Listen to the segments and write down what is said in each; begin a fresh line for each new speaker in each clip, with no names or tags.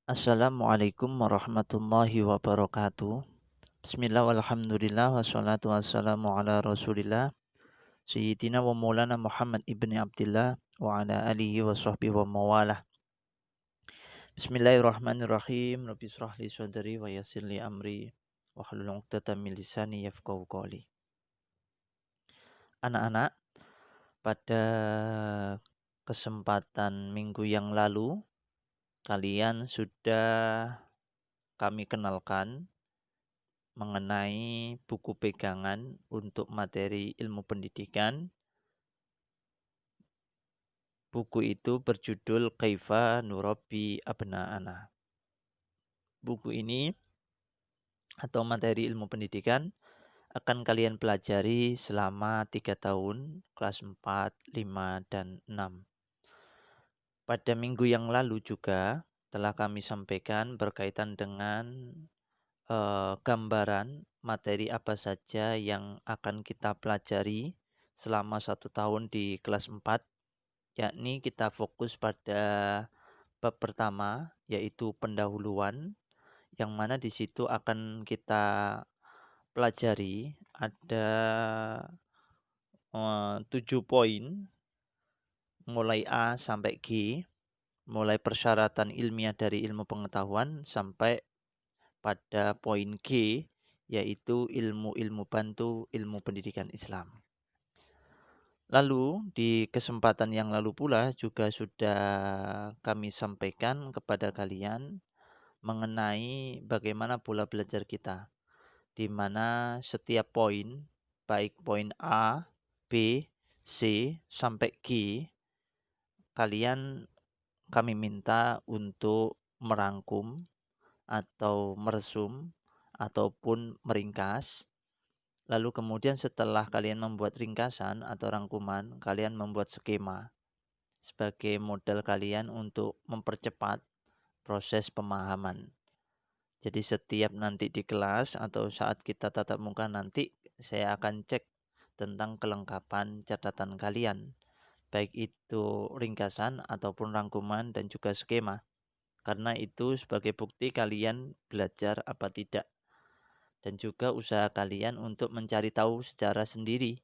Assalamualaikum warahmatullahi wabarakatuh. Bismillah walhamdulillah wassalatu wassalamu ala rasulillah Sayyidina wa maulana Muhammad ibni Abdillah wa ala alihi wa sahbihi wa mawalah. Bismillahirrahmanirrahim. Rabbi israh li sadri wa yassir li amri wa hlul 'uqdatam min lisani yafqahu qawli. Anak-anak, pada kesempatan minggu yang lalu kalian sudah kami kenalkan mengenai buku pegangan untuk materi ilmu pendidikan. Buku itu berjudul Kaifa Nurabbi Abna'ana. Buku ini atau materi ilmu pendidikan akan kalian pelajari selama 3 tahun, kelas 4, 5, dan 6. Pada minggu yang lalu juga telah kami sampaikan berkaitan dengan gambaran materi apa saja yang akan kita pelajari selama 1 tahun di kelas 4, yakni kita fokus pada bab pertama yaitu pendahuluan, yang mana di situ akan kita pelajari ada 7 poin mulai A sampai G, mulai persyaratan ilmiah dari ilmu pengetahuan sampai pada poin G, yaitu ilmu-ilmu bantu ilmu pendidikan Islam. Lalu di kesempatan yang lalu pula juga sudah kami sampaikan kepada kalian mengenai bagaimana pola belajar kita, di mana setiap poin, baik poin A, B, C, sampai G, kami minta untuk merangkum atau meresum ataupun meringkas. Lalu kemudian setelah kalian membuat ringkasan atau rangkuman, kalian membuat skema sebagai modal kalian untuk mempercepat proses pemahaman. Jadi setiap nanti di kelas atau saat kita tatap muka nanti, saya akan cek tentang kelengkapan catatan kalian, baik itu ringkasan ataupun rangkuman dan juga skema. Karena itu sebagai bukti kalian belajar apa tidak. Dan juga usaha kalian untuk mencari tahu secara sendiri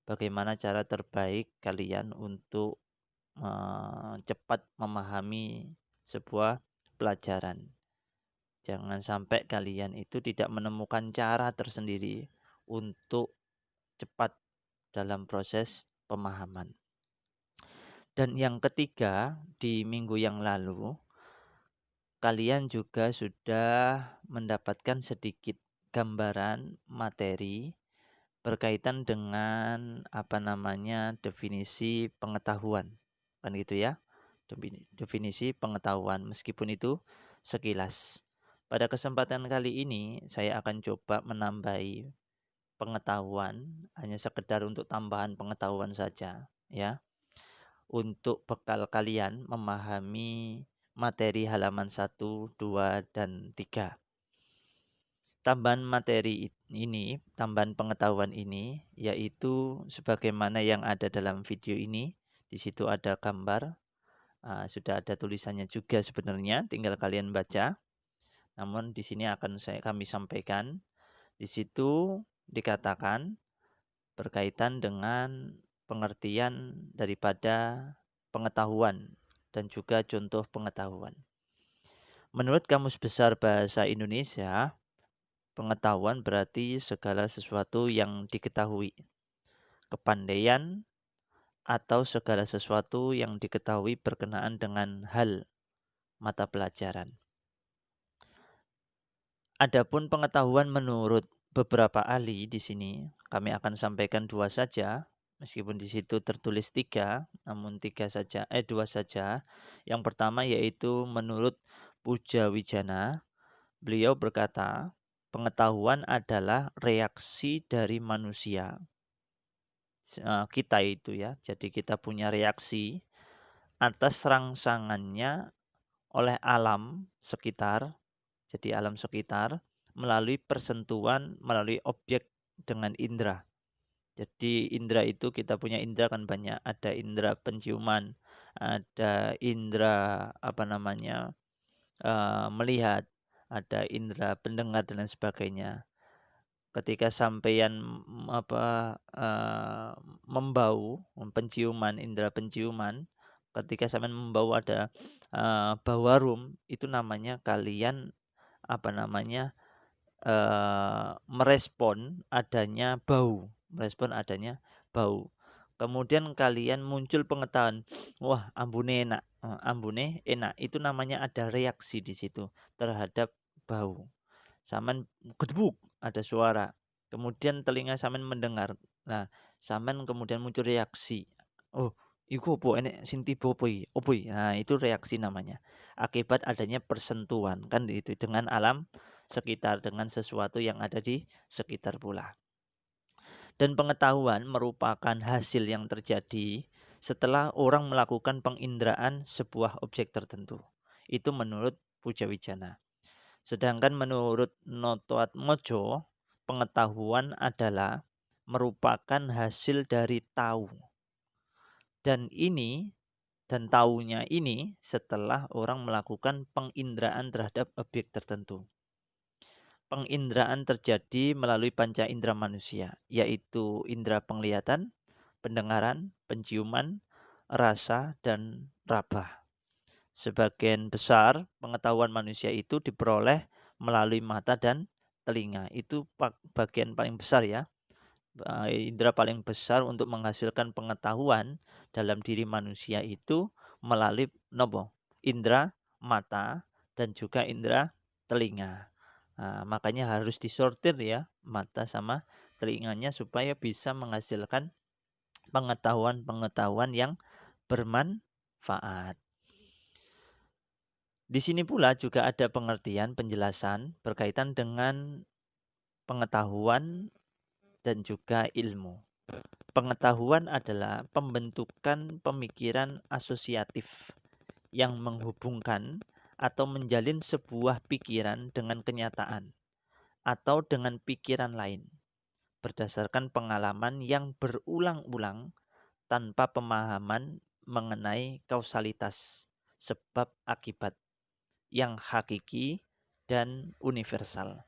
bagaimana cara terbaik kalian untuk cepat memahami sebuah pelajaran. Jangan sampai kalian itu tidak menemukan cara tersendiri untuk cepat dalam proses pemahaman. Dan yang ketiga, di minggu yang lalu, kalian juga sudah mendapatkan sedikit gambaran materi berkaitan dengan definisi pengetahuan, kan gitu ya, definisi pengetahuan, meskipun itu sekilas. Pada kesempatan kali ini saya akan coba menambahi pengetahuan, hanya sekedar untuk tambahan pengetahuan saja ya, untuk bekal kalian memahami materi halaman 1, 2, dan 3. Tambahan materi ini, tambahan pengetahuan ini, yaitu sebagaimana yang ada dalam video ini. Di situ ada gambar, sudah ada tulisannya juga sebenarnya, tinggal kalian baca. Namun di sini akan kami sampaikan. Di situ dikatakan berkaitan dengan pengertian daripada pengetahuan dan juga contoh pengetahuan. Menurut Kamus Besar Bahasa Indonesia, pengetahuan berarti segala sesuatu yang diketahui, kepandaian, atau segala sesuatu yang diketahui berkenaan dengan hal mata pelajaran. Adapun pengetahuan menurut beberapa ahli di sini, kami akan sampaikan 2 saja, meskipun di situ tertulis 3, namun 2 saja. Yang pertama yaitu menurut Puja Wijana, beliau berkata, pengetahuan adalah reaksi dari manusia. Kita itu ya, jadi kita punya reaksi atas rangsangannya oleh alam sekitar, jadi alam sekitar melalui persentuhan, melalui objek dengan indera. Jadi indera itu kita punya indera kan banyak, ada indera penciuman, ada indera melihat, ada indera pendengar dan lain sebagainya. Ketika sampeyan, membau, penciuman, indera penciuman, ketika sampean membau ada, bau harum, itu namanya kalian, apa namanya, merespon adanya bau. Kemudian kalian muncul pengetahuan, "Wah, ambune enak," ambune enak, itu namanya ada reaksi di situ terhadap bau. Sampean gedebuk, ada suara, kemudian telinga sampean mendengar. Nah, sampean kemudian muncul reaksi, "Oh, iku opo enek sing tiba opo iki? Opo iki?" Nah, itu reaksi namanya. Akibat adanya persentuhan, kan itu, dengan alam sekitar, dengan sesuatu yang ada di sekitar pula. Dan pengetahuan merupakan hasil yang terjadi setelah orang melakukan penginderaan sebuah objek tertentu. Itu menurut Pujawijana. Sedangkan menurut Notoatmojo, pengetahuan adalah merupakan hasil dari tahu. Dan tahunya ini setelah orang melakukan penginderaan terhadap objek tertentu. Penginderaan terjadi melalui panca indera manusia, yaitu indera penglihatan, pendengaran, penciuman, rasa, dan raba. Sebagian besar pengetahuan manusia itu diperoleh melalui mata dan telinga. Itu bagian paling besar ya. Indera paling besar untuk menghasilkan pengetahuan dalam diri manusia itu melalui nopo? Indera mata dan juga indera telinga. Makanya harus disortir ya mata sama telinganya supaya bisa menghasilkan pengetahuan-pengetahuan yang bermanfaat. Di sini pula juga ada pengertian penjelasan berkaitan dengan pengetahuan dan juga ilmu. Pengetahuan adalah pembentukan pemikiran asosiatif yang menghubungkan atau menjalin sebuah pikiran dengan kenyataan atau dengan pikiran lain berdasarkan pengalaman yang berulang-ulang tanpa pemahaman mengenai kausalitas sebab akibat yang hakiki dan universal.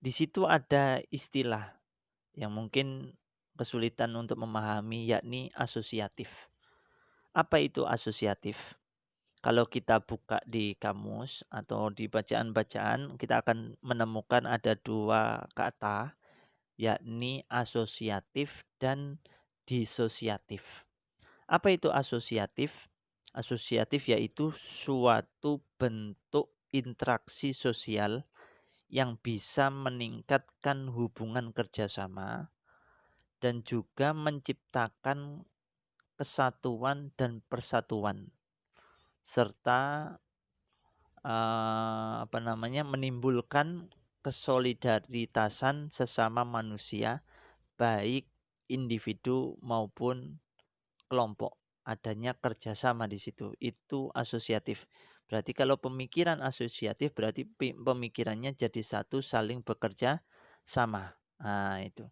Di situ ada istilah yang mungkin kesulitan untuk memahami, yakni asosiatif. Apa itu asosiatif? Kalau kita buka di kamus atau di bacaan-bacaan, kita akan menemukan ada dua kata, yakni asosiatif dan disosiatif. Apa itu asosiatif? Asosiatif yaitu suatu bentuk interaksi sosial yang bisa meningkatkan hubungan kerjasama dan juga menciptakan kesatuan dan persatuan serta menimbulkan kesolidaritasan sesama manusia baik individu maupun kelompok. Adanya kerjasama di situ. Itu asosiatif. Berarti kalau pemikiran asosiatif berarti pemikirannya jadi satu, saling bekerja sama. Nah, itu.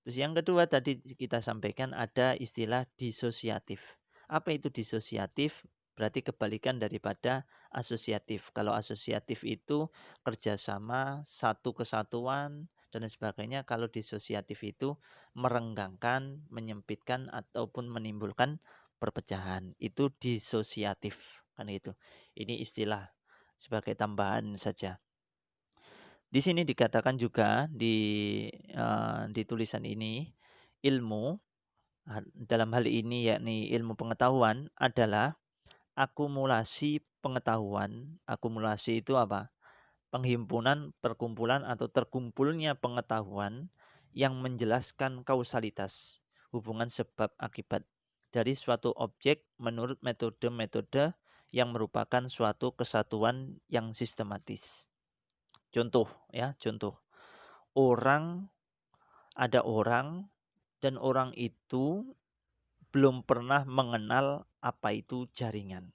Terus yang kedua tadi kita sampaikan ada istilah disosiatif. Apa itu disosiatif? Berarti kebalikan daripada asosiatif. Kalau asosiatif itu kerjasama, satu kesatuan, dan sebagainya. Kalau disosiatif itu merenggangkan, menyempitkan, ataupun menimbulkan perpecahan. Itu disosiatif. Kan itu. Ini istilah sebagai tambahan saja. Di sini dikatakan juga di tulisan ini, ilmu dalam hal ini yakni ilmu pengetahuan adalah akumulasi pengetahuan. Akumulasi itu apa? Penghimpunan, perkumpulan atau terkumpulnya pengetahuan yang menjelaskan kausalitas, hubungan sebab akibat dari suatu objek menurut metode-metode yang merupakan suatu kesatuan yang sistematis. Contoh ya, contoh. Ada orang dan orang itu belum pernah mengenal apa itu jaringan.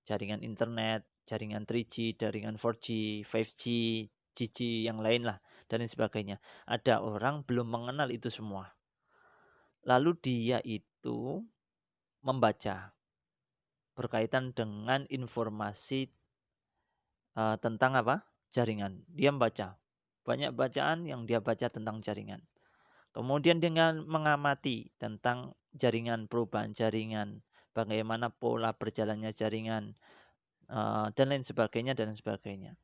Jaringan internet, jaringan 3G, jaringan 4G, 5G, GG yang lain lah dan lain sebagainya. Ada orang belum mengenal itu semua. Lalu dia itu membaca berkaitan dengan informasi tentang apa? Jaringan. Dia membaca, banyak bacaan yang dia baca tentang jaringan. Kemudian dengan mengamati tentang jaringan, perubahan jaringan, bagaimana pola berjalannya jaringan, dan lain sebagainya dan sebagainya.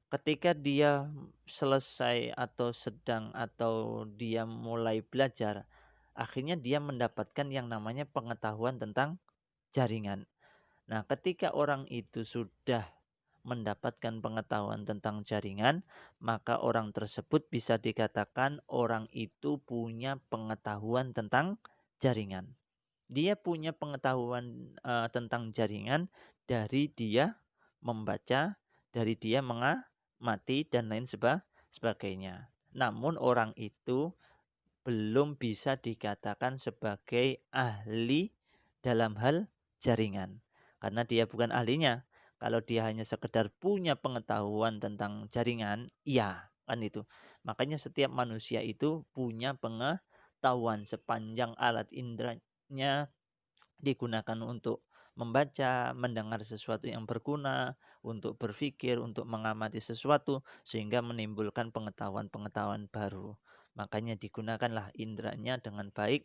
Ketika dia selesai atau sedang atau dia mulai belajar, akhirnya dia mendapatkan yang namanya pengetahuan tentang jaringan. Nah, ketika orang itu sudah mendapatkan pengetahuan tentang jaringan, maka orang tersebut bisa dikatakan orang itu punya pengetahuan tentang jaringan. Dia punya pengetahuan tentang jaringan dari dia membaca, dari dia mengamati dan lain sebagainya. Namun orang itu belum bisa dikatakan sebagai ahli dalam hal jaringan. Karena dia bukan ahlinya. Kalau dia hanya sekedar punya pengetahuan tentang jaringan, iya kan itu. Makanya setiap manusia itu punya pengetahuan sepanjang alat inderanya digunakan untuk membaca, mendengar sesuatu yang berguna, untuk berpikir, untuk mengamati sesuatu, sehingga menimbulkan pengetahuan-pengetahuan baru. Makanya digunakanlah inderanya dengan baik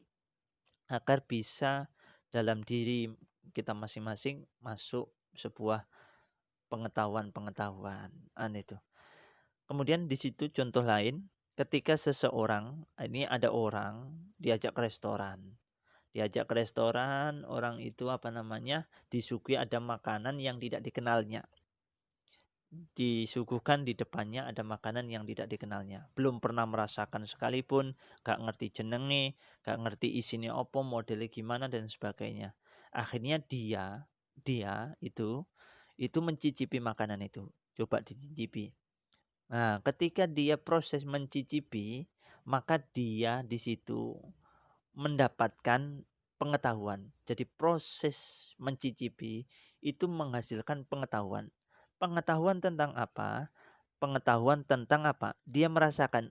agar bisa dalam diri kita masing-masing masuk sebuah pengetahuan-pengetahuan. Itu. Kemudian di situ contoh lain, ketika seseorang, ini ada orang diajak ke restoran. Diajak ke restoran, orang itu disuguhi ada makanan yang tidak dikenalnya. Disuguhkan di depannya ada makanan yang tidak dikenalnya. Belum pernah merasakan sekalipun, gak ngerti jenenge, gak ngerti isinya apa, modelnya gimana dan sebagainya. Akhirnya dia itu mencicipi makanan itu. Coba dicicipi. Nah, ketika dia proses mencicipi, maka dia di situ mendapatkan pengetahuan. Jadi proses mencicipi itu menghasilkan pengetahuan. Pengetahuan tentang apa? Pengetahuan tentang apa? Dia merasakan,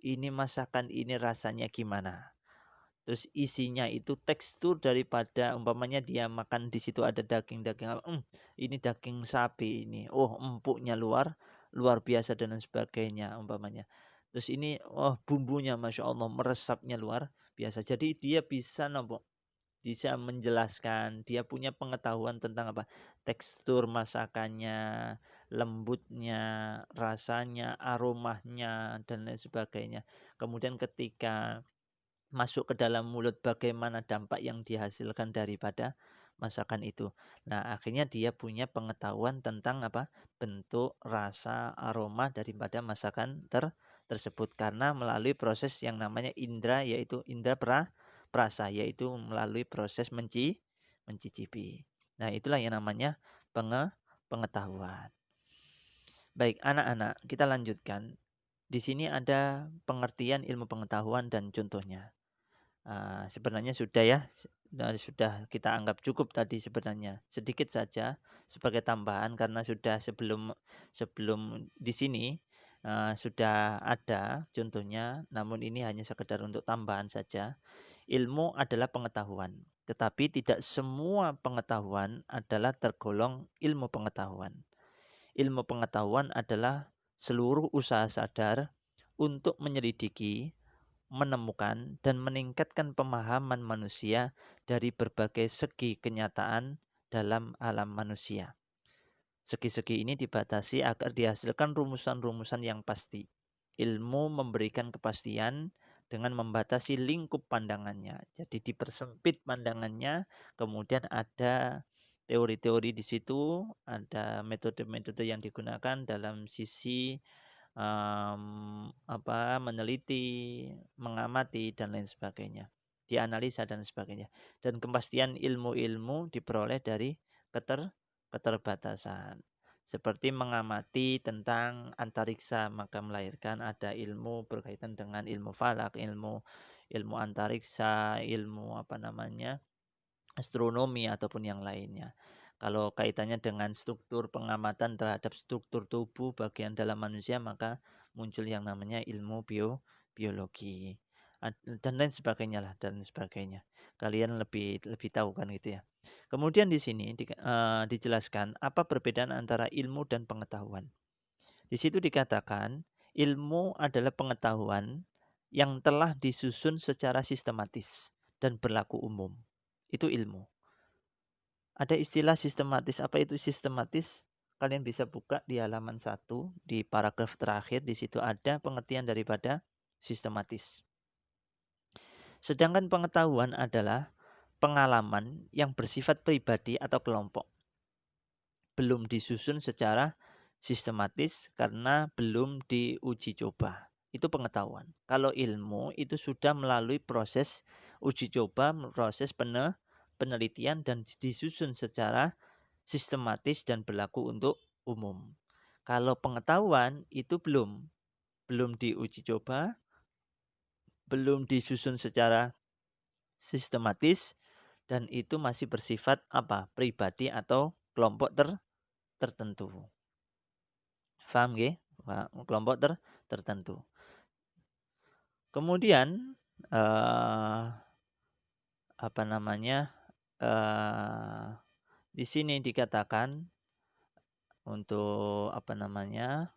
ini masakan ini rasanya gimana. Terus isinya itu tekstur daripada umpamanya dia makan di situ ada daging-daging apa, ini daging sapi ini. Oh, empuknya luar biasa dan lain sebagainya umpamanya. Terus ini bumbunya Masya Allah meresapnya luar biasa. Jadi dia bisa bisa menjelaskan, dia punya pengetahuan tentang apa? Tekstur masakannya, lembutnya, rasanya, aromanya dan lain sebagainya. Kemudian ketika masuk ke dalam mulut bagaimana dampak yang dihasilkan daripada masakan itu. Nah, akhirnya dia punya pengetahuan tentang apa? Bentuk, rasa, aroma daripada masakan tersebut karena melalui proses yang namanya indra yaitu indra perasa yaitu melalui proses mencicipi. Nah, itulah yang namanya pengetahuan. Baik, anak-anak, kita lanjutkan. Di sini ada pengertian ilmu pengetahuan dan contohnya. Sebenarnya sudah ya, sudah kita anggap cukup tadi sebenarnya. Sedikit saja sebagai tambahan karena sudah sebelum di sini sudah ada contohnya, namun ini hanya sekedar untuk tambahan saja. Ilmu adalah pengetahuan, tetapi tidak semua pengetahuan adalah tergolong ilmu pengetahuan. Ilmu pengetahuan adalah seluruh usaha sadar untuk menyelidiki, menemukan dan meningkatkan pemahaman manusia dari berbagai segi kenyataan dalam alam manusia. Segi-segi ini dibatasi agar dihasilkan rumusan-rumusan yang pasti. Ilmu memberikan kepastian dengan membatasi lingkup pandangannya. Jadi dipersempit pandangannya, kemudian ada teori-teori di situ, ada metode-metode yang digunakan dalam sisi meneliti, mengamati dan lain sebagainya, dianalisa dan sebagainya. Dan kepastian ilmu-ilmu diperoleh dari keterbatasan. Seperti mengamati tentang antariksa, maka melahirkan ada ilmu berkaitan dengan ilmu falak, ilmu antariksa, ilmu astronomi ataupun yang lainnya. Kalau kaitannya dengan struktur pengamatan terhadap struktur tubuh bagian dalam manusia, maka muncul yang namanya ilmu biologi. dan lain sebagainya lah, dan sebagainya. Kalian lebih lebih tahu kan gitu ya. Kemudian di sini dijelaskan apa perbedaan antara ilmu dan pengetahuan. Di situ dikatakan ilmu adalah pengetahuan yang telah disusun secara sistematis dan berlaku umum. Itu ilmu. Ada istilah sistematis. Apa itu sistematis? Kalian bisa buka di halaman 1 di paragraf terakhir, di situ ada pengertian daripada sistematis. Sedangkan pengetahuan adalah pengalaman yang bersifat pribadi atau kelompok. Belum disusun secara sistematis karena belum diuji coba. Itu pengetahuan. Kalau ilmu itu sudah melalui proses uji coba, proses penelitian dan disusun secara sistematis dan berlaku untuk umum. Kalau pengetahuan itu belum diuji coba, belum disusun secara sistematis, dan itu masih bersifat apa? Pribadi atau kelompok tertentu. Paham nggih? Kelompok tertentu. Kemudian apa namanya? Di sini dikatakan untuk apa namanya?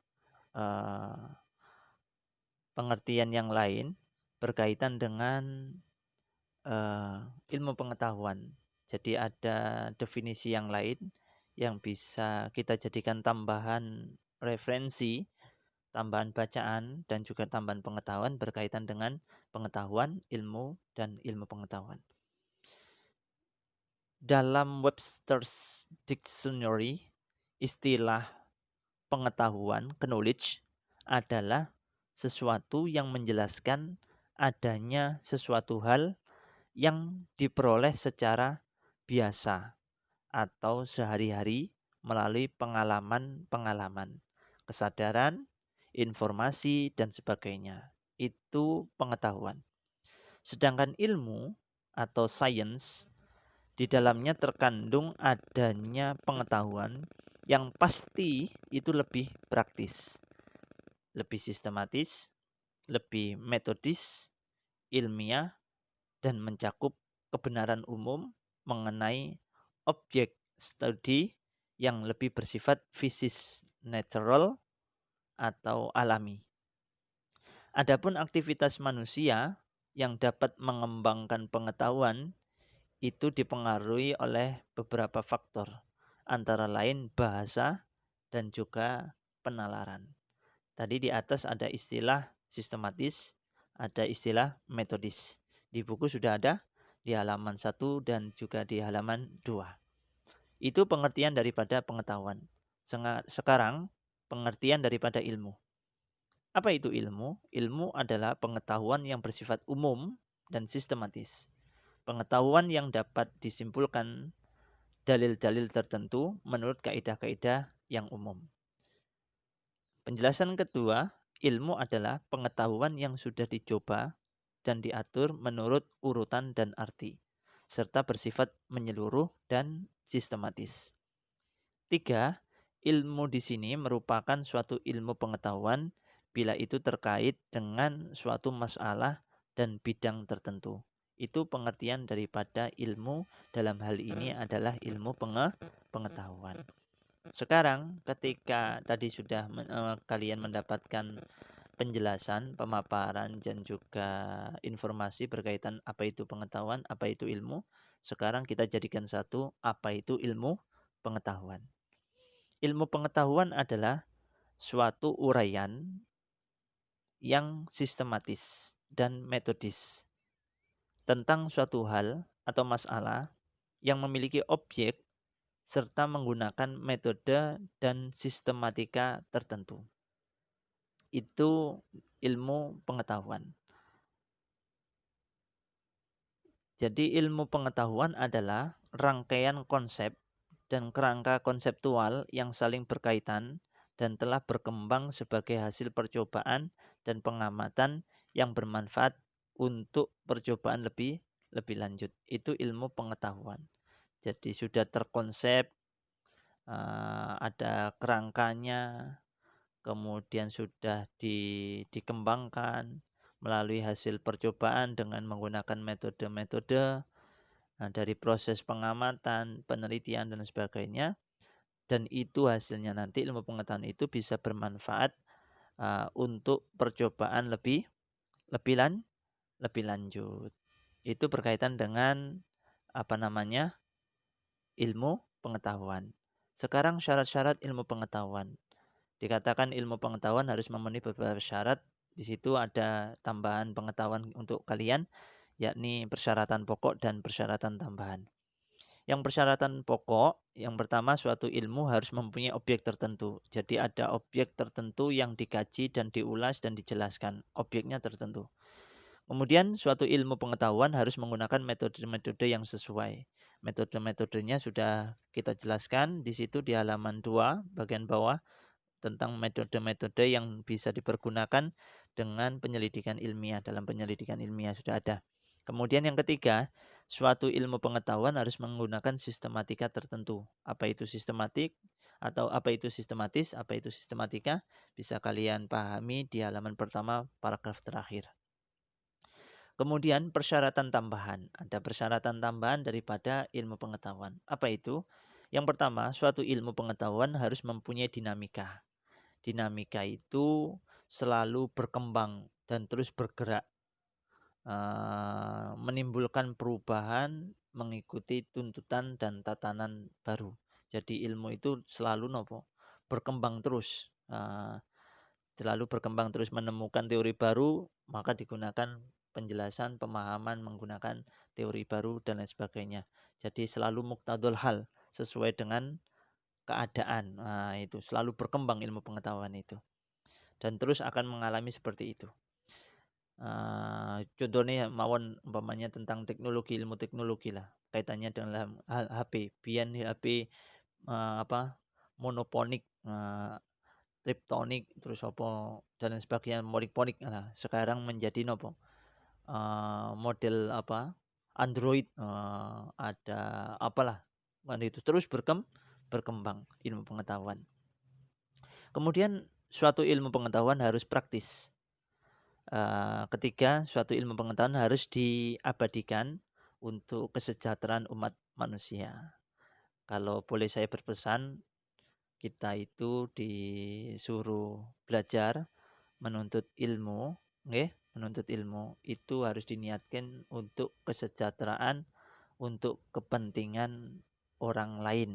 Pengertian yang lain berkaitan dengan ilmu pengetahuan. Jadi ada definisi yang lain yang bisa kita jadikan tambahan referensi, tambahan bacaan, dan juga tambahan pengetahuan berkaitan dengan pengetahuan, ilmu, dan ilmu pengetahuan. Dalam Webster's Dictionary, istilah pengetahuan, knowledge, adalah sesuatu yang menjelaskan adanya sesuatu hal yang diperoleh secara biasa atau sehari-hari melalui pengalaman-pengalaman, kesadaran, informasi, dan sebagainya. Itu pengetahuan. Sedangkan ilmu atau science, di dalamnya terkandung adanya pengetahuan yang pasti itu lebih praktis, lebih sistematis, lebih metodis, ilmiah, dan mencakup kebenaran umum mengenai objek studi yang lebih bersifat fisik, natural, atau alami. Adapun aktivitas manusia yang dapat mengembangkan pengetahuan itu dipengaruhi oleh beberapa faktor, antara lain bahasa dan juga penalaran. Tadi di atas ada istilah sistematis, ada istilah metodis. Di buku sudah ada di halaman 1 dan juga di halaman 2. Itu pengertian daripada pengetahuan. Sekarang pengertian daripada ilmu. Apa itu ilmu? Ilmu adalah pengetahuan yang bersifat umum dan sistematis. Pengetahuan yang dapat disimpulkan dalil-dalil tertentu menurut kaidah-kaidah yang umum. Penjelasan kedua, ilmu adalah pengetahuan yang sudah dicoba dan diatur menurut urutan dan arti, serta bersifat menyeluruh dan sistematis. 3. Ilmu di sini merupakan suatu ilmu pengetahuan bila itu terkait dengan suatu masalah dan bidang tertentu. Itu pengertian daripada ilmu dalam hal ini adalah ilmu pengetahuan. Sekarang ketika tadi sudah kalian mendapatkan penjelasan, pemaparan, dan juga informasi berkaitan apa itu pengetahuan, apa itu ilmu, sekarang kita jadikan satu, apa itu ilmu pengetahuan. Ilmu pengetahuan adalah suatu uraian yang sistematis dan metodis tentang suatu hal atau masalah yang memiliki objek serta menggunakan metode dan sistematika tertentu. Itu ilmu pengetahuan. Jadi ilmu pengetahuan adalah rangkaian konsep dan kerangka konseptual yang saling berkaitan dan telah berkembang sebagai hasil percobaan dan pengamatan yang bermanfaat untuk percobaan lebih lanjut. Itu ilmu pengetahuan. Jadi sudah terkonsep, ada kerangkanya, kemudian sudah dikembangkan, melalui hasil percobaan dengan menggunakan metode-metode, dari proses pengamatan, penelitian dan sebagainya, dan itu hasilnya nanti ilmu pengetahuan itu bisa bermanfaat, untuk percobaan lebih lebih lan lebih lanjut. Itu berkaitan dengan apa namanya? Ilmu pengetahuan. Sekarang syarat-syarat ilmu pengetahuan. Dikatakan ilmu pengetahuan harus memenuhi beberapa syarat. Di situ ada tambahan pengetahuan untuk kalian, yakni persyaratan pokok dan persyaratan tambahan. Yang persyaratan pokok, yang pertama suatu ilmu harus mempunyai objek tertentu. Jadi ada objek tertentu yang dikaji dan diulas dan dijelaskan. Objeknya tertentu. Kemudian suatu ilmu pengetahuan harus menggunakan metode-metode yang sesuai. Metode-metodenya sudah kita jelaskan di situ di halaman 2 bagian bawah tentang metode-metode yang bisa dipergunakan dengan penyelidikan ilmiah. Dalam penyelidikan ilmiah sudah ada. Kemudian yang ketiga, suatu ilmu pengetahuan harus menggunakan sistematika tertentu. Apa itu sistematik atau apa itu sistematis, apa itu sistematika, bisa kalian pahami di halaman pertama paragraf terakhir. Kemudian persyaratan tambahan. Ada persyaratan tambahan daripada ilmu pengetahuan. Apa itu? Yang pertama, suatu ilmu pengetahuan harus mempunyai dinamika. Dinamika itu selalu berkembang dan terus bergerak. Menimbulkan perubahan mengikuti tuntutan dan tatanan baru. Jadi ilmu itu selalu berkembang terus. Selalu berkembang terus, menemukan teori baru, maka digunakan penjelasan, pemahaman menggunakan teori baru dan lain sebagainya. Jadi selalu muktadul hal, sesuai dengan keadaan. Nah, itu selalu berkembang ilmu pengetahuan itu. Dan terus akan mengalami seperti itu. Contohnya mawon umpamanya tentang teknologi, ilmu teknologi lah. Kaitannya dengan HP. Biyen HP monoponik, Triptonic, terus apa dan lain sebagainya, ponik-ponik. Nah, sekarang menjadi model Android, ada apalah, kan itu terus berkembang ilmu pengetahuan. Kemudian suatu ilmu pengetahuan harus praktis. Ketiga, suatu ilmu pengetahuan harus diabadikan untuk kesejahteraan umat manusia. Kalau boleh saya berpesan, kita itu disuruh belajar, menuntut ilmu, menuntut ilmu itu harus diniatkan untuk kesejahteraan, untuk kepentingan orang lain,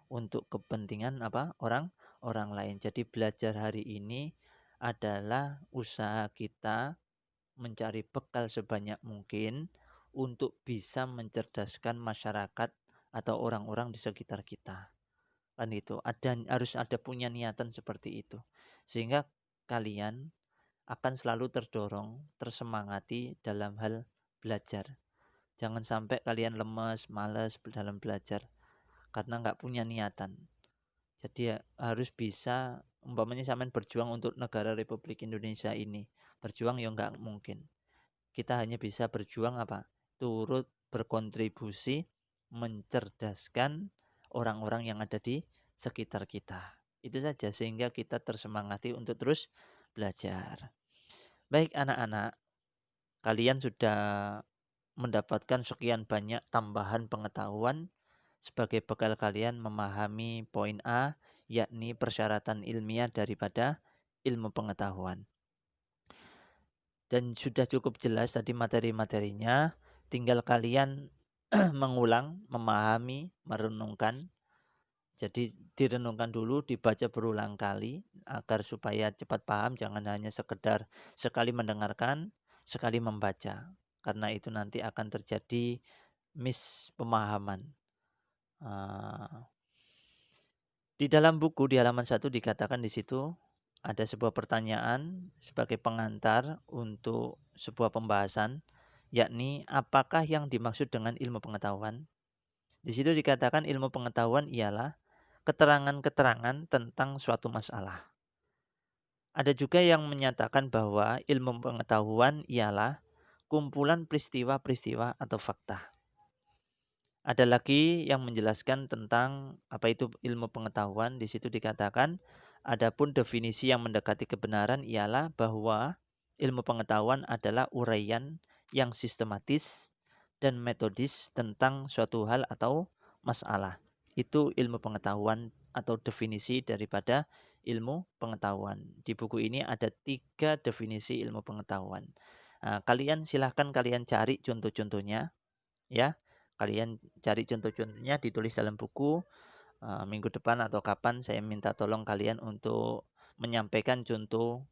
untuk kepentingan orang lain. Jadi belajar hari ini adalah usaha kita mencari bekal sebanyak mungkin untuk bisa mencerdaskan masyarakat atau orang-orang di sekitar kita. Kan itu, harus ada punya niatan seperti itu. Sehingga kalian akan selalu terdorong, tersemangati dalam hal belajar. Jangan sampai kalian lemas, malas dalam belajar karena nggak punya niatan. Jadi harus bisa, umpamanya sampean berjuang untuk negara Republik Indonesia ini. Berjuang ya nggak mungkin. Kita hanya bisa berjuang turut berkontribusi mencerdaskan orang-orang yang ada di sekitar kita. Itu saja sehingga kita tersemangati untuk terus belajar. Baik anak-anak, kalian sudah mendapatkan sekian banyak tambahan pengetahuan sebagai bekal kalian memahami poin A, yakni persyaratan ilmiah daripada ilmu pengetahuan. Dan sudah cukup jelas tadi materi-materinya, tinggal kalian mengulang, memahami, merenungkan. Jadi direnungkan dulu, dibaca berulang kali agar supaya cepat paham, jangan hanya sekedar sekali mendengarkan, sekali membaca. Karena itu nanti akan terjadi pemahaman. Di dalam buku di halaman 1 dikatakan di situ ada sebuah pertanyaan sebagai pengantar untuk sebuah pembahasan, yakni apakah yang dimaksud dengan ilmu pengetahuan? Di situ dikatakan ilmu pengetahuan ialah keterangan-keterangan tentang suatu masalah. Ada juga yang menyatakan bahwa ilmu pengetahuan ialah kumpulan peristiwa-peristiwa atau fakta. Ada lagi yang menjelaskan tentang apa itu ilmu pengetahuan. Di situ dikatakan, adapun definisi yang mendekati kebenaran ialah bahwa ilmu pengetahuan adalah uraian yang sistematis dan metodis tentang suatu hal atau masalah. Itu ilmu pengetahuan atau definisi daripada ilmu pengetahuan. Di buku ini ada 3 definisi ilmu pengetahuan. Kalian silahkan kalian cari contoh-contohnya ya. Kalian cari contoh-contohnya ditulis dalam buku. Minggu depan atau kapan saya minta tolong kalian untuk menyampaikan contoh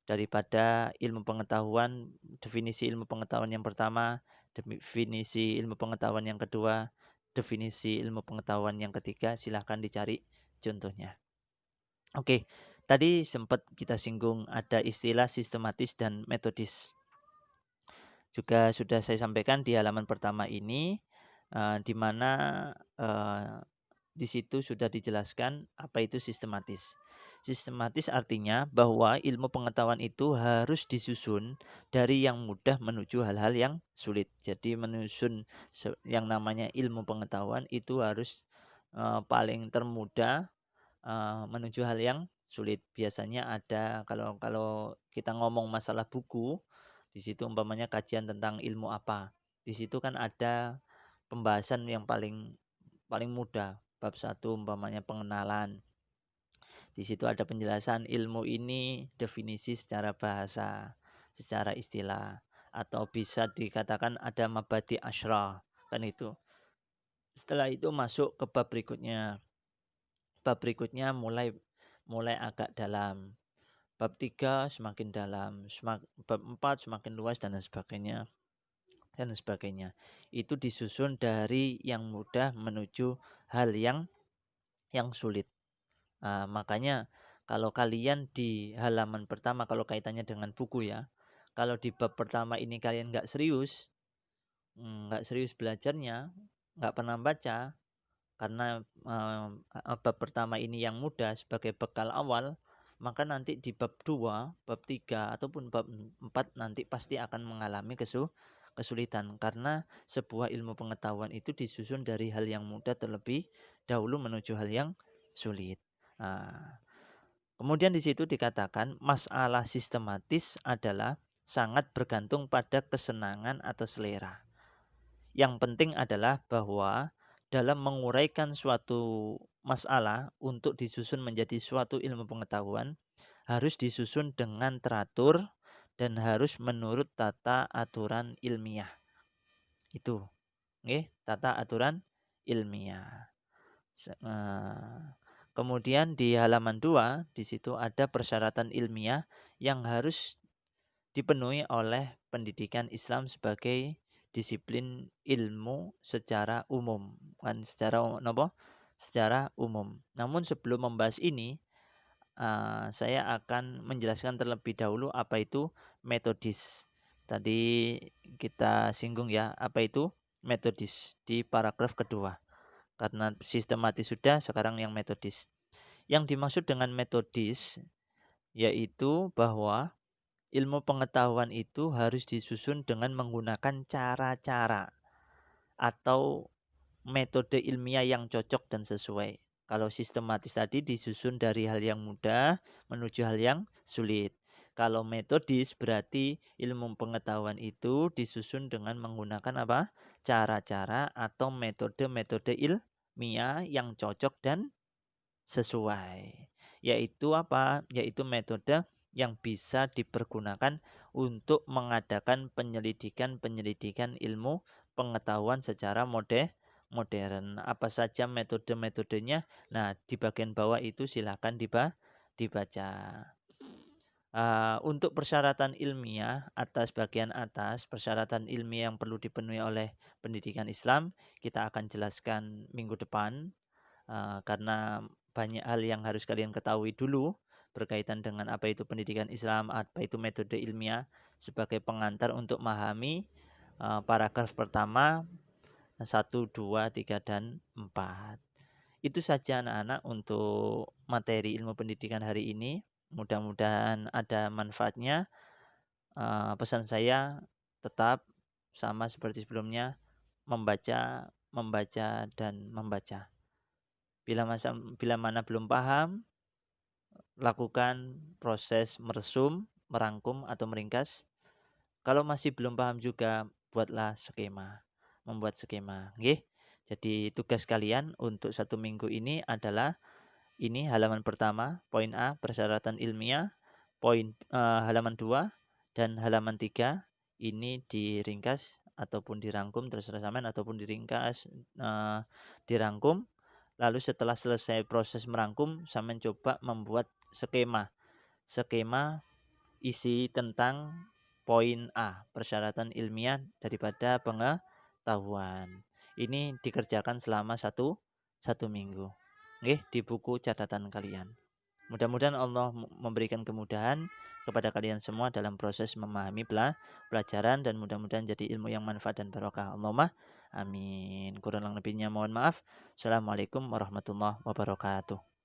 daripada ilmu pengetahuan, definisi ilmu pengetahuan yang pertama, definisi ilmu pengetahuan yang kedua, definisi ilmu pengetahuan yang ketiga, silahkan dicari contohnya. Oke, tadi sempat kita singgung ada istilah sistematis dan metodis. Juga sudah saya sampaikan di halaman pertama ini, di mana di situ sudah dijelaskan apa itu sistematis. Sistematis artinya bahwa ilmu pengetahuan itu harus disusun dari yang mudah menuju hal-hal yang sulit. Jadi menyusun yang namanya ilmu pengetahuan itu harus paling termudah menuju hal yang sulit. Biasanya ada kalau kalau kita ngomong masalah buku, di situ umpamanya kajian tentang ilmu apa. Di situ kan ada pembahasan yang paling paling mudah. Bab 1 umpamanya pengenalan. Di situ ada penjelasan ilmu ini, definisi secara bahasa, secara istilah, atau bisa dikatakan ada mabadi asyrah, kan itu. Setelah itu masuk ke bab berikutnya. Bab berikutnya mulai mulai agak dalam. Bab 3 semakin dalam, bab 4 semakin luas dan sebagainya. Dan sebagainya. Itu disusun dari yang mudah menuju hal yang sulit. Makanya kalau kalian di halaman pertama kalau kaitannya dengan buku ya, kalau di bab pertama ini kalian nggak serius belajarnya, nggak pernah baca, karena bab pertama ini yang mudah sebagai bekal awal, maka nanti di bab 2, bab 3 ataupun bab 4 nanti pasti akan mengalami kesulitan karena sebuah ilmu pengetahuan itu disusun dari hal yang mudah terlebih dahulu menuju hal yang sulit. Kemudian di situ dikatakan masalah sistematis adalah sangat bergantung pada kesenangan atau selera. Yang penting adalah bahwa dalam menguraikan suatu masalah untuk disusun menjadi suatu ilmu pengetahuan harus disusun dengan teratur dan harus menurut tata aturan ilmiah. Itu, tata aturan ilmiah. Kemudian di halaman 2 di situ ada persyaratan ilmiah yang harus dipenuhi oleh pendidikan Islam sebagai disiplin ilmu secara umum, kan secara umum. Namun sebelum membahas ini, saya akan menjelaskan terlebih dahulu apa itu metodis. Tadi kita singgung ya, apa itu metodis di paragraf kedua. Karena sistematis sudah, sekarang yang metodis. Yang dimaksud dengan metodis yaitu bahwa ilmu pengetahuan itu harus disusun dengan menggunakan cara-cara atau metode ilmiah yang cocok dan sesuai. Kalau sistematis tadi disusun dari hal yang mudah menuju hal yang sulit. Kalau metodis berarti ilmu pengetahuan itu disusun dengan menggunakan apa? Cara-cara atau metode-metode ilmiah yang cocok dan sesuai. Yaitu apa? Yaitu metode yang bisa dipergunakan untuk mengadakan penyelidikan ilmu pengetahuan secara modern. Apa saja metode-metodenya? Nah, di bagian bawah itu silakan dibaca. Untuk persyaratan ilmiah atas bagian atas, persyaratan ilmiah yang perlu dipenuhi oleh pendidikan Islam, kita akan jelaskan minggu depan. Karena banyak hal yang harus kalian ketahui dulu berkaitan dengan apa itu pendidikan Islam, apa itu metode ilmiah sebagai pengantar untuk memahami paragraf pertama 1, 2, 3, dan 4. Itu saja anak-anak untuk materi ilmu pendidikan hari ini. Mudah-mudahan ada manfaatnya. Pesan saya tetap sama seperti sebelumnya, membaca, membaca, dan membaca. Bila mana belum paham, lakukan proses meresum merangkum atau meringkas. Kalau masih belum paham juga, buatlah skema, membuat skema, nggih. Jadi tugas kalian untuk 1 minggu ini adalah ini halaman pertama, poin A, persyaratan ilmiah, halaman 2 dan halaman 3 ini diringkas ataupun dirangkum terserah sampean ataupun diringkas, dirangkum. Lalu setelah selesai proses merangkum, sampean coba membuat skema. Skema isi tentang poin A, persyaratan ilmiah daripada pengetahuan. Ini dikerjakan selama satu minggu. Nggih, di buku catatan kalian. Mudah-mudahan Allah memberikan kemudahan kepada kalian semua dalam proses memahami pelajaran dan mudah-mudahan jadi ilmu yang manfaat dan barokah. Allahumma amin. Kurang lebihnya mohon maaf. Assalamualaikum warahmatullahi wabarakatuh.